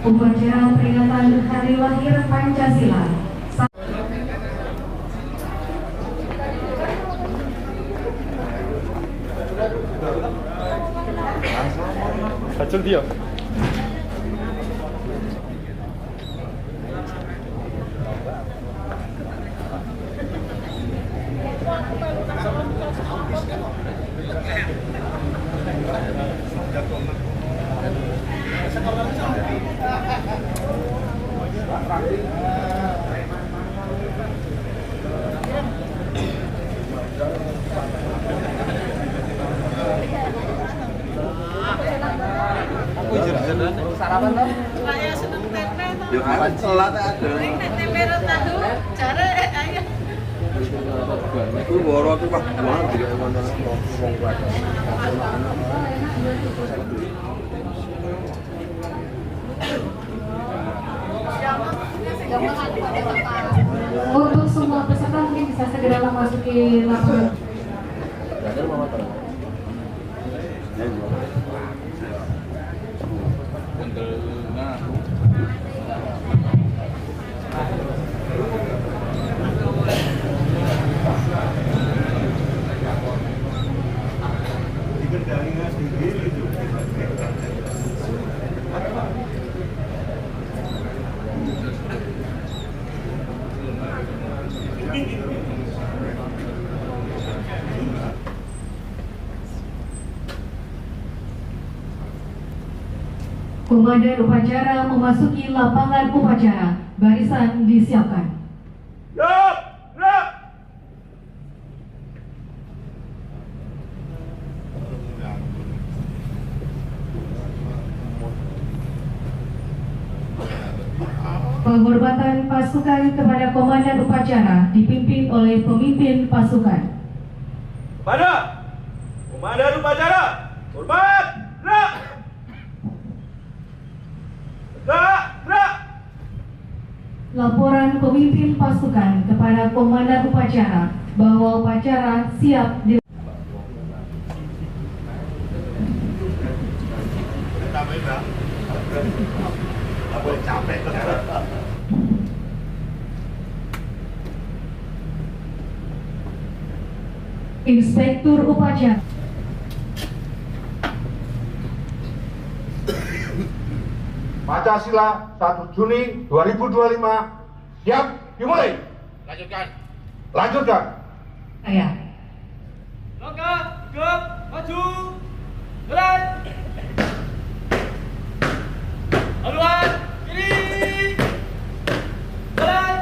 Upacara peringatan Hari Lahir Pancasila. Kacau dia. Sarapan toh? Saya seneng tempe toh. Yo kan telat ada. Tempe tahu, cara ayo. Aku boro aku Pak buang juga ngono wong kuat. Untuk semua peserta mungkin bisa segera memasuki lapangan. Komandan upacara memasuki lapangan upacara. Barisan disiapkan. Penghormatan pasukan kepada komandan upacara dipimpin oleh pemimpin pasukan. Pada komandan upacara, hormat, gerak. Gerak. Laporan pemimpin pasukan kepada komandan upacara bahwa upacara siap di Inspektur upacara. Pancasila 1 Juni 2025 siap dimulai. Lanjutkan. Saya. Langkah, tegap, maju, jalan. Haluan, kiri, jalan.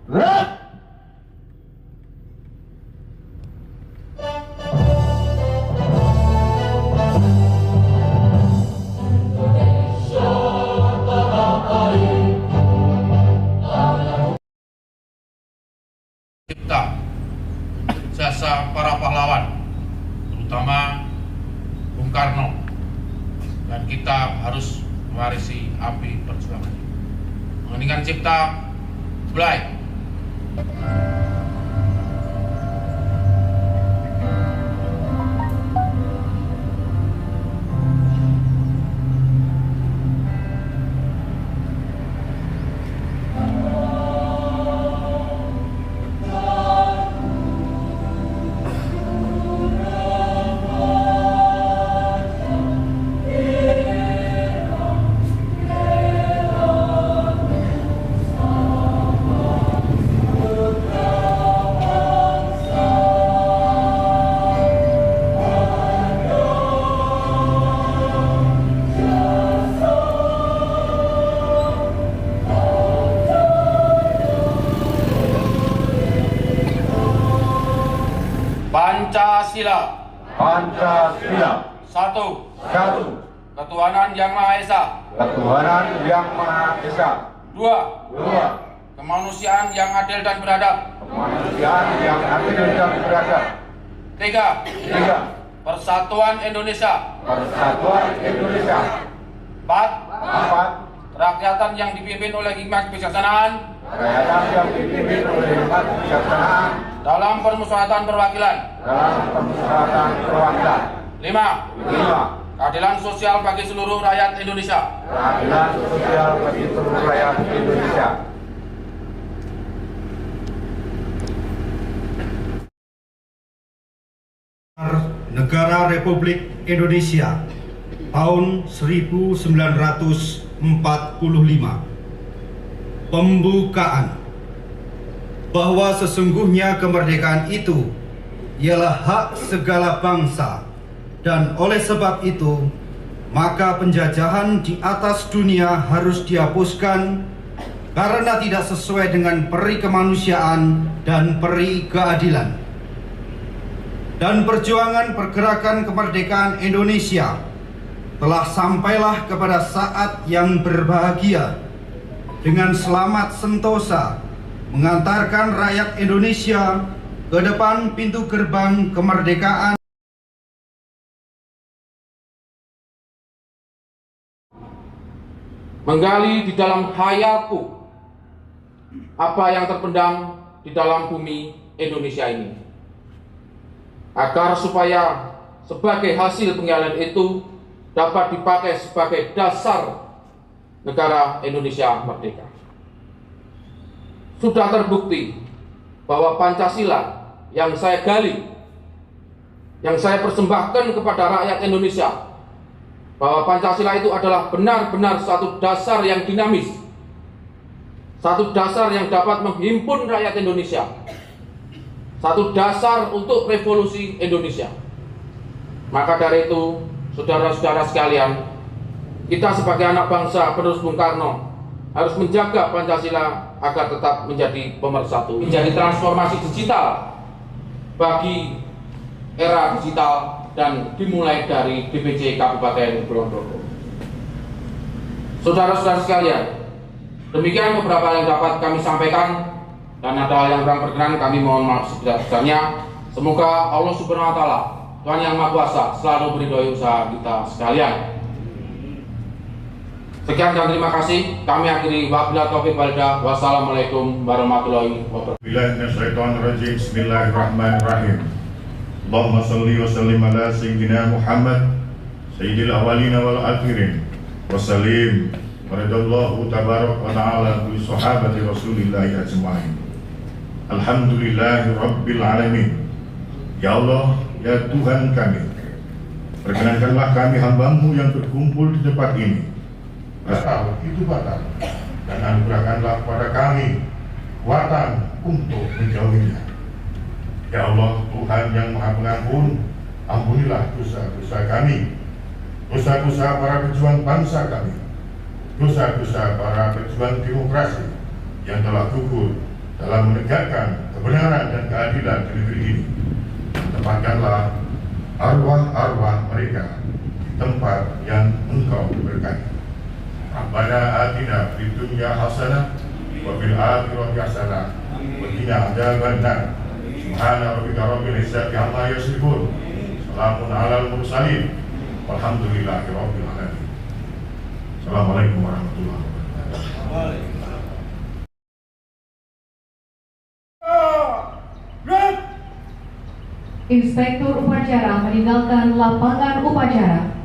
Gerak. Cipta jasa para pahlawan, terutama Bung Karno, dan kita harus mewarisi api perjuangan. Mengeningkan cipta, mulai. Pancasila. Pancasila. Satu. Ketuhanan Yang Maha Esa. Ketuhanan Yang Maha Esa. Dua. kemanusiaan yang adil dan beradab. Kemanusiaan yang adil dan beradab. 3. Persatuan Indonesia. Persatuan Indonesia. 4. Kerakyatan yang dipimpin oleh hikmat kebijaksanaan. Kerakyatan yang dipimpin oleh hikmat kebijaksanaan. Dalam permusyawaratan perwakilan. Dalam permusyawaratan perwakilan. 5. Keadilan sosial bagi seluruh rakyat Indonesia. Keadilan sosial bagi seluruh rakyat Indonesia. Negara Republik Indonesia tahun 1945. Pembukaan. Bahwa sesungguhnya kemerdekaan itu ialah hak segala bangsa, dan oleh sebab itu maka penjajahan di atas dunia harus dihapuskan karena tidak sesuai dengan peri kemanusiaan dan peri keadilan. Dan perjuangan pergerakan kemerdekaan Indonesia telah sampailah kepada saat yang berbahagia dengan selamat sentosa mengantarkan rakyat Indonesia ke depan pintu gerbang kemerdekaan. Menggali di dalam hayalku apa yang terpendam di dalam bumi Indonesia ini, agar supaya sebagai hasil penggalian itu dapat dipakai sebagai dasar negara Indonesia merdeka. Sudah terbukti bahwa Pancasila yang saya gali, yang saya persembahkan kepada rakyat Indonesia, bahwa Pancasila itu adalah benar-benar satu dasar yang dinamis, satu dasar yang dapat menghimpun rakyat Indonesia, satu dasar untuk revolusi Indonesia. Maka dari itu, saudara-saudara sekalian, kita sebagai anak bangsa penerus Bung Karno harus menjaga Pancasila agar tetap menjadi pemersatu, menjadi transformasi digital bagi era digital, dan dimulai dari DPC Kabupaten Kulon Progo. Saudara-saudara sekalian, demikian beberapa yang dapat kami sampaikan, dan ada hal yang kurang berkenan kami mohon maaf sebesar-besarnya. Semoga Allah Subhanahu wa Ta'ala, Tuhan yang Maha Kuasa, selalu meridhoi usaha kita sekalian. Sekian dan terima kasih. Kami akhiri wabillahi taufiq wal hidayah. Wassalamualaikum warahmatullahi wabarakatuh. Bismillahirrahmanirrahim. Allahumma salli wa sallim ala sayyidina Muhammad sayyidil awalina wal akhirin wa sallim wa radallahu tabarak wa ta'ala bi sahabati rasulillahi ajma'in. Alhamdulillahi rabbil alamin. Ya Allah, ya Tuhan kami, perkenankanlah kami hamba-Mu yang berkumpul di tempat ini. Batal itu batal, dan anugerahkanlah kepada kami kekuatan untuk menjauhinya. Ya Allah, Tuhan yang Maha Pengampun, ampunilah dosa-dosa kami, dosa-dosa para pejuang bangsa kami, dosa-dosa para pejuang demokrasi yang telah gugur dalam menegakkan kebenaran dan keadilan di negeri ini. Tempatkanlah arwah-arwah mereka di tempat yang Engkau berkahi. Rabbana atina fid dunya hasanah wa fil akhirati hasanah wa qina adzabannar. Subhana rabbika rabbil izzati amma yasifun. Salamun alal mursalin. Walhamdulillahi rabbil alamin. Assalamualaikum warahmatullahi wabarakatuh. Inspektur upacara meninggalkan lapangan upacara.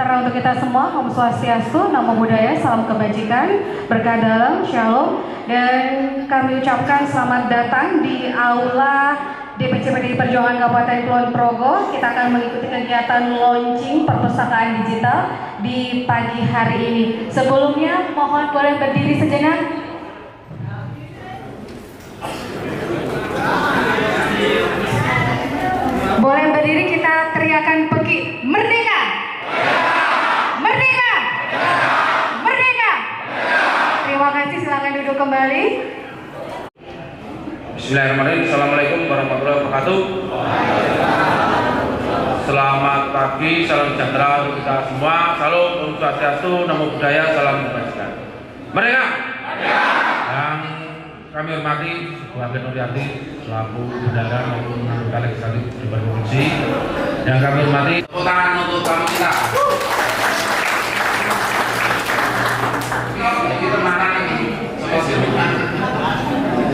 sejahtera untuk kita semua. Om Swastiastu, Namo Buddhaya, salam kebajikan, berkah dalam, shalom. Dan kami ucapkan selamat datang di aula DPC PDI Perjuangan Kabupaten Kulon Progo. Kita akan mengikuti kegiatan launching perpustakaan digital di pagi hari ini. Sebelumnya, mohon boleh berdiri sejenak. Boleh berdiri, kita teriakan pergi. Merdeka! Merdeka! Merdeka! Terima kasih, silakan duduk kembali. Bismillahirrahmanirrahim. Assalamualaikum warahmatullahi wabarakatuh. Selamat pagi, salam sejahtera untuk kita semua. Salam, Om Swastiastu, Namo Buddhaya, salam kebajikan. Merdeka! Yang kami hormati Bu Agen Nuryanti selaku bendahara maupun anggota legislatif di provinsi. Yang kami hormati, tepuk tangan untuk tamu kita. Ini teman-teman ini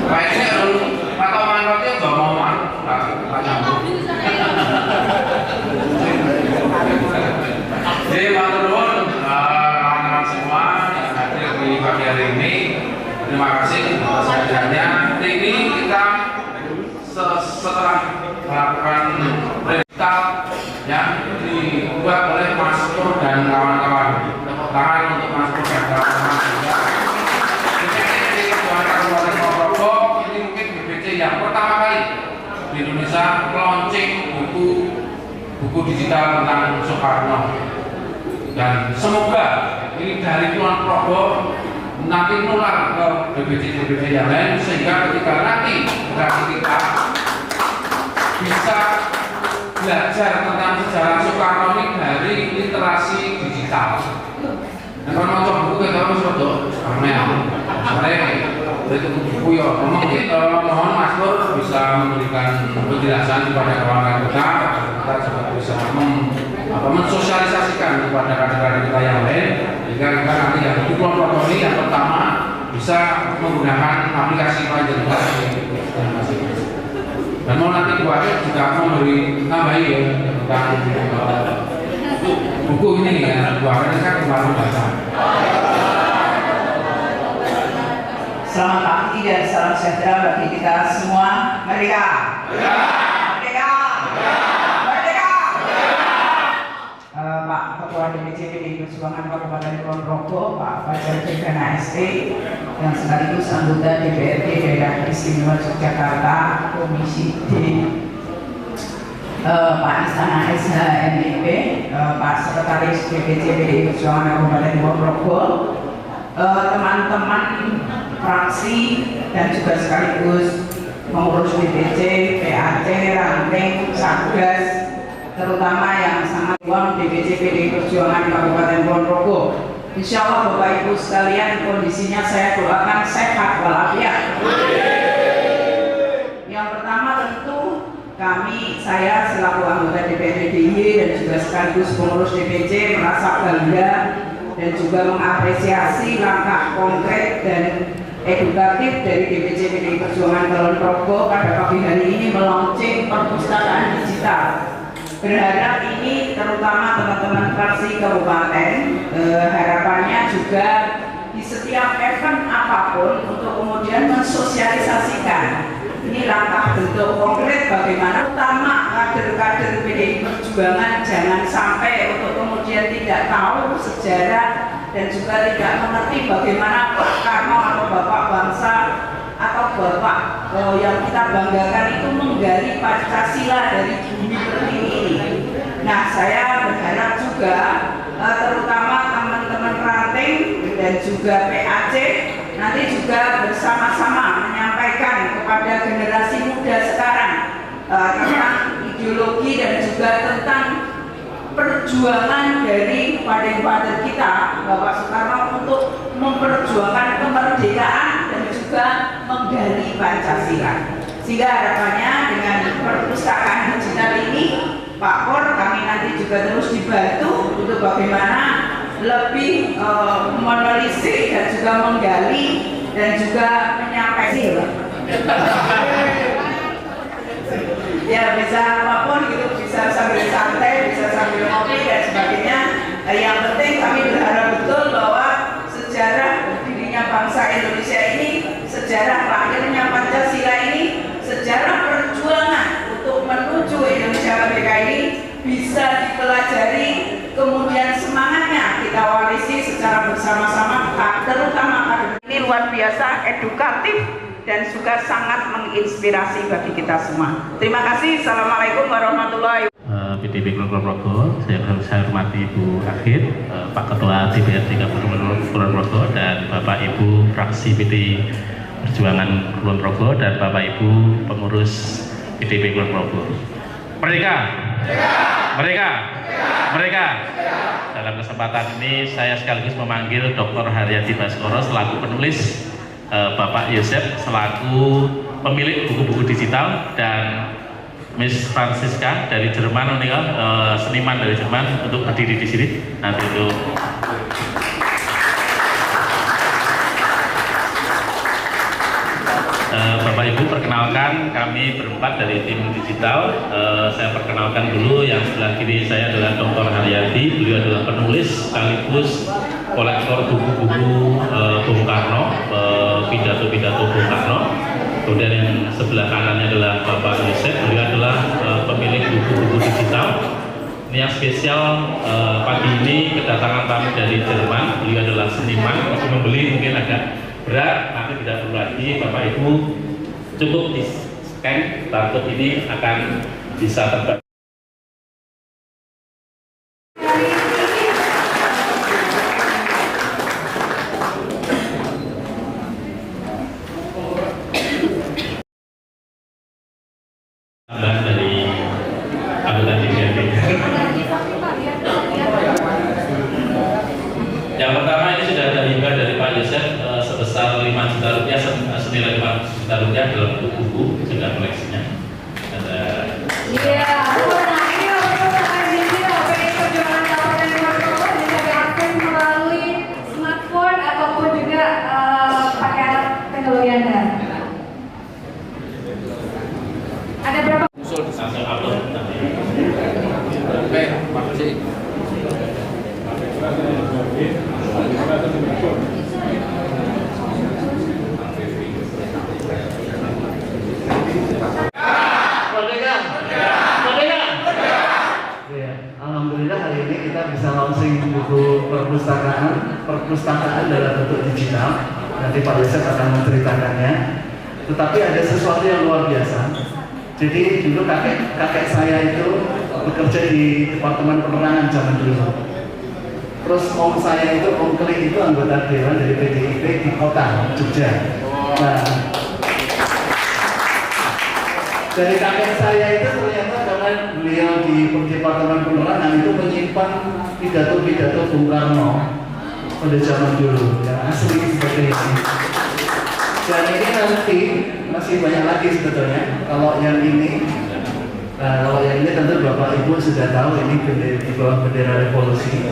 Pak ini atau manfaatnya nggak mau nggak nyambung. Jadi matur nuwun teman-teman semua yang hadir di pagi hari ini. Terima kasih atas kehadirannya. Ini kita setelah melakukan digital yang dibuat oleh Mas Pur dan kawan-kawan. Tepuk tangan untuk Mas Pur dan kawan-kawan juga. Ini Kabupaten Progo, ini mungkin DPC yang pertama kali di Indonesia launching buku digital tentang Soekarno. Dan semoga ini dari Kulon Progo nanti nular ke DPC yang lain, sehingga ketika nanti kita bisa belajar tentang sejarah Soekarno ini dari literasi digital. Nah, kalau mau coba buku kita harus untuk itu buku ya mohon Mas Pur bisa memberikan penjelasan kepada kawan-kawan kita juga bisa mensosialisasikan kepada kader-kader kita yang lain, sehingga kita nanti yang di Kulon Progo ini yang pertama bisa menggunakan aplikasi Panjenengan dan masing-masing. Dan mau nanti Bu Agen juga memberi nambahi ya tentang buku ini ya. Bu Agen kan kemarin baca. Selamat pagi dan salam sejahtera bagi kita semua. Merdeka! Merdeka! Merdeka! Pak Ketua DPC PDI Perjuangan Kabupaten Kulon Progo, Pak Fajar Jegana ST, yang sekaligus anggota DPRD Daerah Istimewa Yogyakarta Komisi D, Pak Istana SH MIP, Pak Sekretaris DPC PDI Perjuangan Kabupaten Kulon Progo, teman-teman fraksi dan juga sekaligus pengurus DPC, PAC, Ranting, Satgas, terutama yang sangat uang DPC PDI Perjuangan Kabupaten Kulon Progo. Insya Allah Bapak Ibu sekalian, kondisinya saya doakan sehat walafiat. Yang pertama tentu saya selaku anggota DPRD DIY dan juga sekaligus pengurus DPC merasa bangga dan juga mengapresiasi langkah konkret dan edukatif dari DPC PDI Perjuangan Kulon Progo pada pagi hari ini melaunching perpustakaan digital. Berharap ini terutama teman-teman fraksi kabupaten, harapannya juga di setiap event apapun untuk kemudian mensosialisasikan. Ini langkah bentuk konkret bagaimana utama kader-kader PDI Perjuangan jangan sampai untuk kemudian tidak tahu sejarah dan juga tidak mengerti bagaimana Pak Karno atau Bapak Bangsa atau Bapak yang kita banggakan itu menggali Pancasila dari bumi pertiwi ini. Nah, saya berharap juga terutama teman-teman Ranting dan juga PAC nanti juga bersama-sama menyampaikan kepada generasi muda sekarang tentang ideologi dan juga tentang perjuangan dari father kita Bapak Soekarno untuk memperjuangkan kemerdekaan dan juga menggali Pancasila. Sehingga harapannya dengan perpustakaan digital ini Pak Por, kami nanti juga terus dibantu untuk bagaimana lebih menelisik dan juga menggali dan juga menyampaikan. Ya bisa apapun gitu, bisa sambil santai, bisa sambil ngopi dan sebagainya. Yang sejarah lahirnya Pancasila ini, sejarah perjuangan untuk menuju Indonesia merdeka ini bisa dipelajari, kemudian semangatnya kita warisi secara bersama-sama, terutama ini luar biasa edukatif dan juga sangat menginspirasi bagi kita semua. Terima kasih. Assalamualaikum warahmatullahi wabarakatuh. PDIP Kulon Progo, saya hormati Ibu Akhir, Pak Ketua DPRD Kabupaten Kulon Progo, dan Bapak Ibu fraksi PD Perjuangan Kulon Progo, dan Bapak Ibu pengurus PDIP Kulon Progo. Merdeka! Merdeka! Merdeka! Dalam kesempatan ini saya sekaligus memanggil Dr. Haryadi Baskoro selaku penulis, Bapak Yosef selaku pemilik buku-buku digital, dan Miss Francisca dari Jerman, seniman dari Jerman, untuk berdiri di sini. Nanti untuk Bapak Ibu, perkenalkan, kami berempat dari tim digital. Saya perkenalkan dulu, yang sebelah kiri saya adalah Dr. Haryadi. Beliau adalah penulis sekaligus kolektor buku-buku Bung Karno, pidato-pidato Bung Karno. Kemudian yang sebelah kanannya adalah Bapak Yosef, beliau adalah pemilik buku-buku digital. Ini yang spesial, pagi ini kedatangan tamu dari Jerman. Beliau adalah seniman, masih membeli mungkin agak berat, nanti tidak perlu lagi. Bapak Ibu cukup di scan, barcode ini akan bisa terbaca. Dari anggota DPRD. Yang pertama, ini sudah ada hibah dari Pak Yosef sebesar 5 juta rupiah, senilai 5 juta rupiah dalam buku-buku, sudah koleksinya. Ada. Iya, ini untuk PDIP Perjuangan Kabupaten Kulon Progo bisa diakses melalui smartphone ataupun juga pakai alat teknologi Anda. Ada berapa? Langsung upload nanti. Oke, makasih. Merdeka! Merdeka! Ya, alhamdulillah hari ini kita bisa launching buku perpustakaan dalam bentuk digital. Nanti Pak Yosef akan menceritakannya. Tetapi ada sesuatu yang luar biasa. Jadi dulu kakek saya itu bekerja di Departemen Penerangan zaman dulu. Terus om saya itu, Om Klik itu anggota dewan dari PDIP di kota Jogja. Nah, dari kakek saya itu ternyata karena beliau di Departemen Penerangan itu menyimpan pidato-pidato Bung Karno pada zaman dulu, yang asli seperti ini. Dan ini nanti masih banyak lagi sebetulnya. Kalau yang ini tentu Bapak Ibu sudah tahu, ini di bawah bendera revolusi.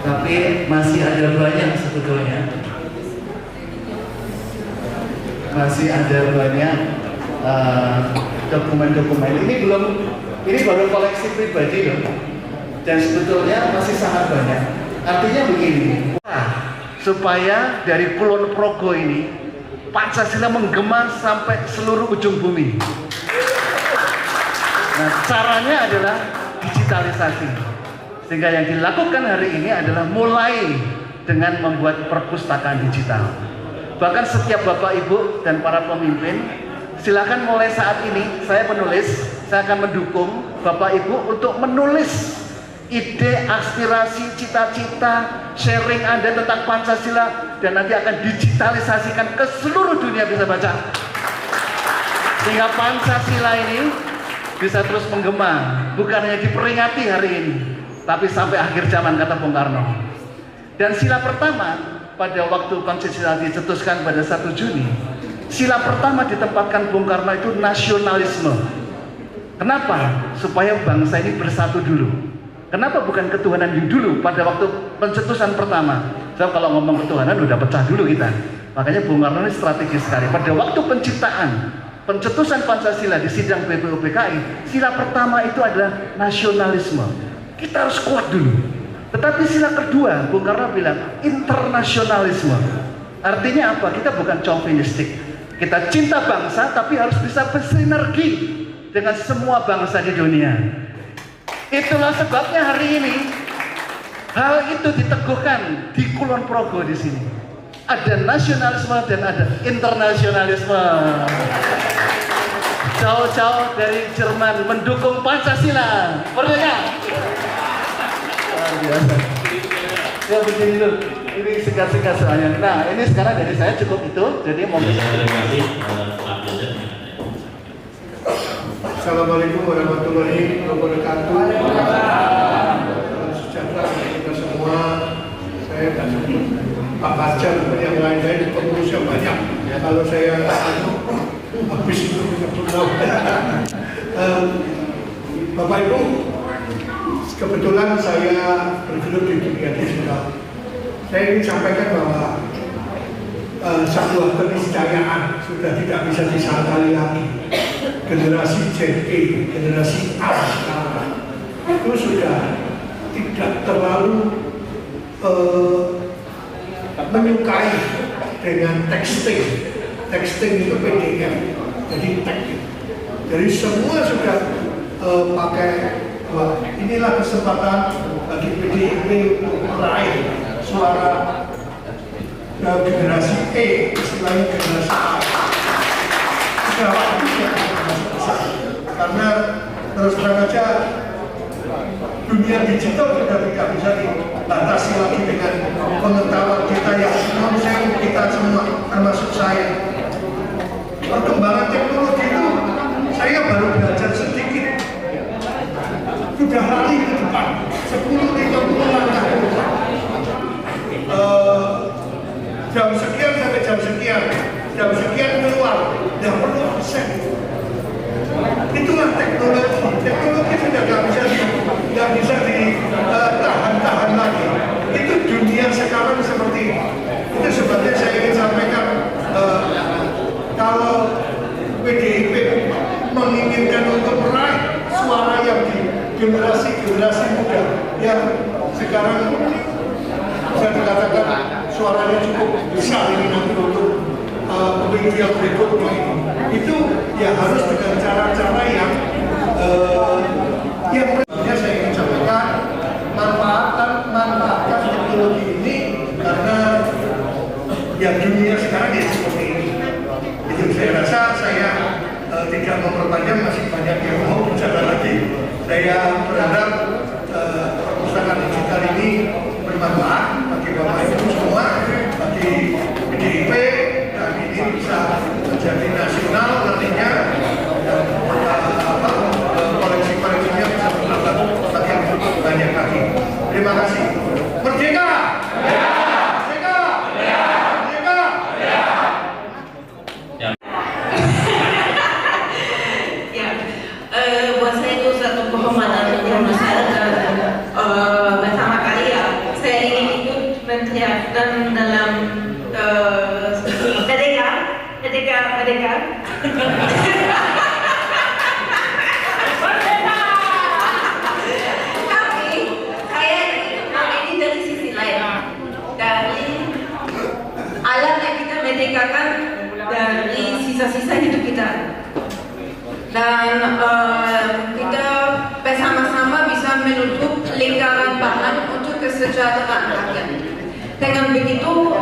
Tapi masih ada banyak sebetulnya. Masih ada banyak dokumen-dokumen. Ini baru koleksi pribadi loh. Dan sebetulnya masih sangat banyak. Artinya begini, supaya dari Kulon Progo ini Pancasila menggema sampai seluruh ujung bumi. Nah, caranya adalah digitalisasi. Sehingga yang dilakukan hari ini adalah mulai dengan membuat perpustakaan digital. Bahkan setiap Bapak Ibu dan para pemimpin, silakan mulai saat ini saya akan mendukung Bapak Ibu untuk menulis ide, aspirasi, cita-cita, sharing Anda tentang Pancasila, dan nanti akan digitalisasikan ke seluruh dunia bisa baca. Sehingga Pancasila ini bisa terus menggema, bukan hanya diperingati hari ini, tapi sampai akhir zaman, kata Bung Karno. Dan sila pertama pada waktu Pancasila dicetuskan pada 1 Juni, sila pertama ditempatkan Bung Karno itu nasionalisme. Kenapa? Supaya bangsa ini bersatu dulu. Kenapa bukan ketuhanan yang dulu pada waktu pencetusan pertama? Sebab kalau ngomong ketuhanan udah pecah dulu kita. Makanya Bung Karno ini strategis sekali. Pada waktu pencetusan Pancasila di sidang BPUPKI, sila pertama itu adalah nasionalisme. Kita harus kuat dulu. Tetapi sila kedua, Bung Karno bilang internasionalisme. Artinya apa? Kita bukan chauvinistik. Kita cinta bangsa tapi harus bisa bersinergi dengan semua bangsa di dunia. Itulah sebabnya hari ini hal itu diteguhkan di Kulon Progo di sini. Ada nasionalisme dan ada internasionalisme. Jauh-jauh dari Jerman mendukung Pancasila. Merdeka. Luar biasa. Ya begini dulu. Ini singkat-singkat soalnya. Nah, ini sekarang dari saya cukup itu. Jadi mau Terima kasih. Assalamualaikum warahmatullahi wabarakatuh. Salam sejahtera kita semua. Saya Pak Kajar dan yang lain-lain pengurusnya banyak. Kalau saya habis itu kita pulang. Bapak Ibu, kebetulan saya bergelut di dunia digital. Saya ingin sampaikan bahwa sebuah keniscayaan sudah tidak bisa disangkali lagi. Generasi Gen Y, generasi A sekarang itu sudah tidak terlalu menyukai dengan texting. Texting itu PDF, jadi teks. Jadi semua sudah pakai. Wah, inilah kesempatan bagi PDIP untuk meraih suara generasi E, istilahnya generasi A. Sudah waktunya karena terus terang aja dunia digital sudah tidak bisa dibatasi lagi dengan pengetahuan kita yang non-sewu kita semua, termasuk saya. Perkembangan teknologi itu saya baru belajar sedikit, sudah lari ke depan 10-50 langkah ke depan. Jam sekian sampai jam sekian keluar, tidak perlu absen. Itulah teknologi. Teknologi sudah nggak bisa ditahan lagi. Itu dunia sekarang seperti ini. Itu sebabnya saya ingin sampaikan kalau PDIP menginginkan untuk meraih suara yang di generasi muda yang sekarang bisa dikatakan suaranya cukup besar ini nanti untuk pemilu yang berikutnya ini. Itu ya harus dengan cara-cara yang saya ingin sampaikan, manfaatkan teknologi ini karena ya dunia sekarang ya seperti ini. Itu saya rasa saya tidak memperpanjang, masih banyak yang mau bicara lagi. Saya berharap perpustakaan digital ini bermanfaat bagi Bapak Ibu semua, bagi PDIP, dan ini bisa menjadi nasional nantinya, dan koleksi-koleksinya bisa bertambah semakin banyak lagi. Terima kasih. Merdeka! Merdeka! Merdeka! Buat saya itu satu kehormatan yang besar dan pertama kali ya saya ingin ikut menteriakan dalam Merdeka. Tapi saya ini dari sisi lain, dari alam yang kita merdekakan dari sisa-sisa hidup kita. Dan kita bersama-sama bisa menutup lingkaran bahan untuk kesejahteraan rakyat. Dengan begitu,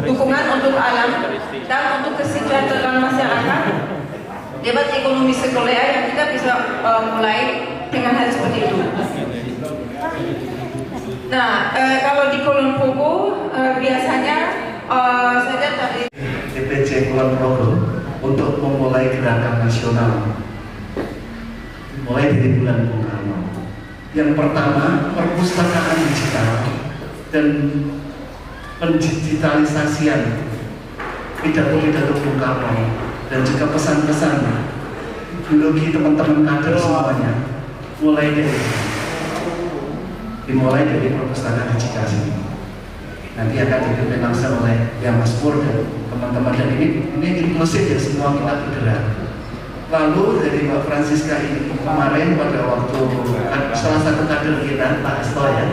dukungan untuk alam dan untuk kesejahteraan masyarakat, debat ekonomi sekuler yang kita bisa mulai dengan hal seperti itu. Nah, kalau di Kulon Progo biasanya saya dari DPC Kulon Progo untuk memulai gerakan nasional mulai dari bulan Bung Karno. Yang pertama, perpustakaan digital dan pendigitalisasian pidato-pidato Bung Karno dan juga pesan-pesan ideologi teman-teman kader semuanya dimulai dari perpustakaan digital ini. Nanti akan dipimpin langsung oleh Mas Pur dan teman-teman, dan ini inklusif ya, semua kita bergerak. Lalu dari Mbak Francisca ini kemarin pada waktu salah satu kader kita Pak Asto ya,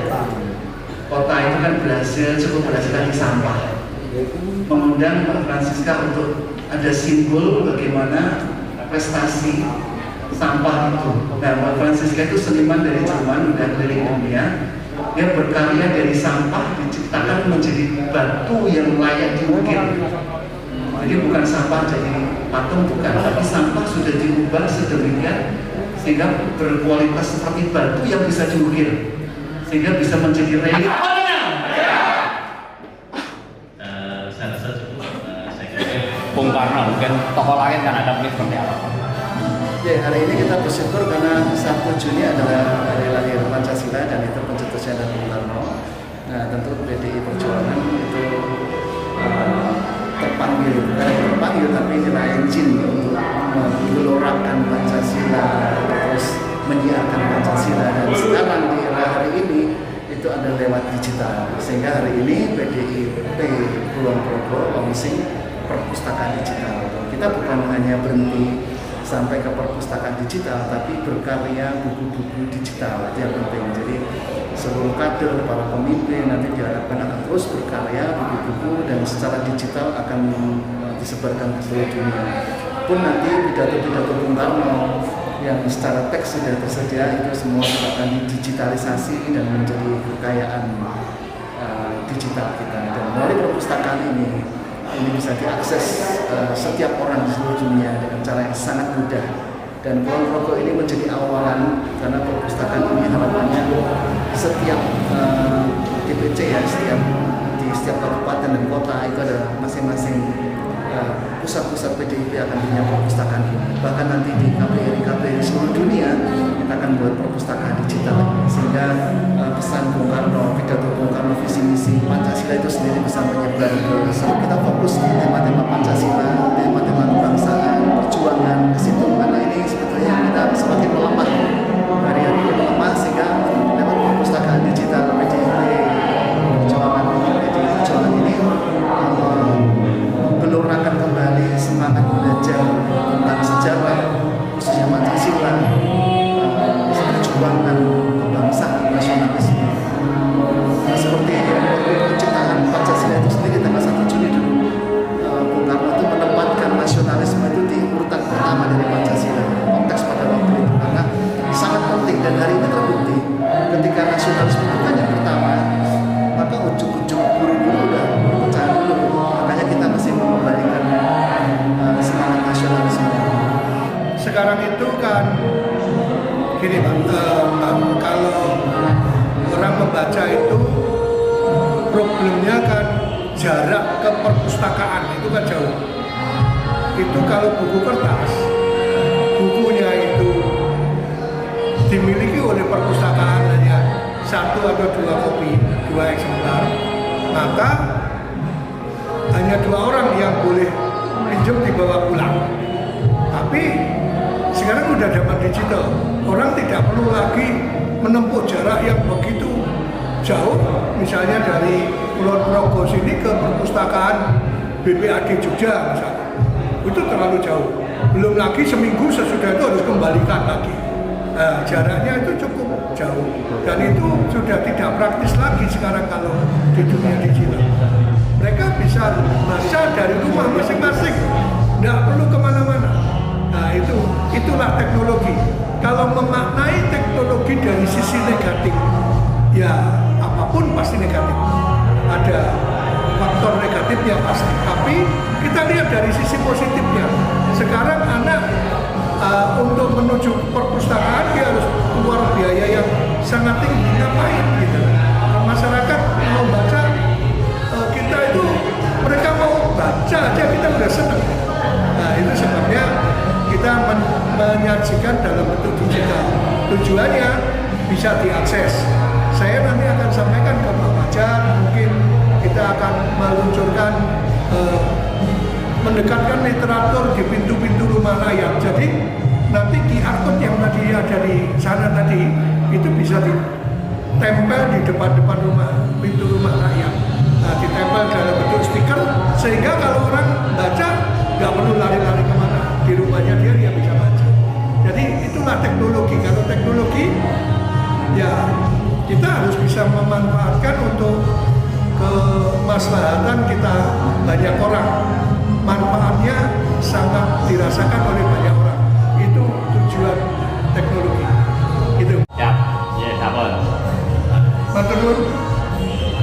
kota itu kan cukup berhasil lagi sampah. mengundang Mbak Francisca untuk ada simbol bagaimana prestasi sampah itu. Nah, Mbak Francisca itu seniman dari Jerman, udah keliling dunia. Dia berkarya dari sampah diciptakan menjadi batu yang layak diukir. Jadi bukan sampah jadi patung, bukan, tapi sampah sudah diubah sedemikian sehingga berkualitas seperti batu yang bisa diukir, sehingga bisa menjadi relief. Saya rasa cukup. Saya kira Bung Karno, mungkin tokoh lain kan ada mungkin seperti apa? Ya, hari ini kita bersyukur karena 1 Juni adalah hari lahir Pancasila dan itu pencetusnya dari Bung Karno. Nah, tentu PDI Perjuangan itu terpanggil tapi izin untuk menggelorakan Pancasila, terus menyiarkan Pancasila, dan sekarang di era hari ini itu ada lewat digital, sehingga hari ini PDIP Kulon Progo launching perpustakaan digital. Kita bukan hanya berhenti sampai ke perpustakaan digital, tapi berkarya buku-buku digital, itu yang penting. Jadi seluruh kader, para pemimpin nanti diharapkan akan terus berkarya buku-buku dan secara digital akan disebarkan ke seluruh dunia. Pun nanti pidato-pidato Bung Karno yang secara teks sudah tersedia itu semua akan didigitalisasi dan menjadi kekayaan digital kita. Dan melalui perpustakaan ini bisa diakses setiap orang di seluruh dunia dengan cara yang sangat mudah. Dan Kulon Progo ini menjadi awalan karena perpustakaan ini harapannya setiap DPC ya, di setiap kabupaten dan kota itu ada masing-masing pusat-pusat PDIP akan punya perpustakaan ini. Bahkan nanti di KBRI seluruh dunia kita akan buat perpustakaan digital, sehingga pesan Bung Karno, pidato Bung Karno, visi misi Pancasila itu sendiri bisa menyebar ke seluruh. Kita fokus di tema-tema Pancasila, tema-tema kebangsaan, perjuangan ke situ, karena ini sebetulnya kita semakin melemah hari-hari melemah, sehingga lewat perpustakaan digital PDIP Perjuangan ini menggelorakan kembali semangat belajar tentang sejarah khususnya Pancasila, perjuangan kebangsaan, nasionalisme. Seperti penciptaan Pancasila itu sendiri tanggal 1 Juni dulu, Bung Karno itu menempatkan nasionalisme itu di urutan pertama dari Pancasila. Konteks pada waktu itu karena sangat penting, dan hari ini terbukti ketika nasionalisme itu kan yang pertama, maka ujung-ujung buru-buru udah berpecah dulu. Makanya kita mesti mengembalikan semangat nasionalisme. Sekarang itu kan gini Pak, kalau orang membaca itu problemnya kan jarak ke perpustakaan itu kan jauh. Itu kalau buku kertas, bukunya itu dimiliki oleh perpustakaan hanya 1 atau 2 kopi, 2 eksemplar, maka hanya 2 orang yang boleh pinjam dibawa pulang. Tapi sekarang udah zaman digital, orang tidak perlu lagi menempuh jarak yang begitu jauh, misalnya dari Kulon Progo sini ke perpustakaan BPAD Jogja misalnya, itu terlalu jauh. Belum lagi seminggu sesudah itu harus kembalikan lagi. Nah, jaraknya itu cukup jauh, dan itu sudah tidak praktis lagi sekarang kalau di dunia digital. Mereka bisa baca dari rumah masing-masing, nggak perlu kemana-mana. Nah, itulah teknologi. Kalau memaknai teknologi dari sisi negatif, ya apapun pasti negatif. Ada faktor negatifnya pasti. Tapi kita lihat dari sisi positifnya. Sekarang anak untuk menuju perpustakaan dia harus keluar biaya yang sangat tinggi. Ngapain gitu? Masyarakat mau baca, kita itu mereka mau baca aja kita udah senang. Nah, itu sebabnya kita menyajikan dalam bentuk digital. Tujuannya bisa diakses. Saya nanti akan sampaikan ke Pak Fajar, mungkin kita akan meluncurkan mendekatkan literatur di pintu-pintu rumah rakyat. Jadi nanti QR code yang tadi ada di sana tadi itu bisa ditempel di depan-depan rumah, pintu rumah rakyat. Nah, ditempel dalam bentuk stiker sehingga kalau orang baca nggak perlu lari-lari kemana, di rumahnya dia bisa baca. Jadi itulah teknologi. Kalau teknologi ya kita harus bisa memanfaatkan untuk kemaslahatan kita banyak orang, manfaatnya sangat dirasakan oleh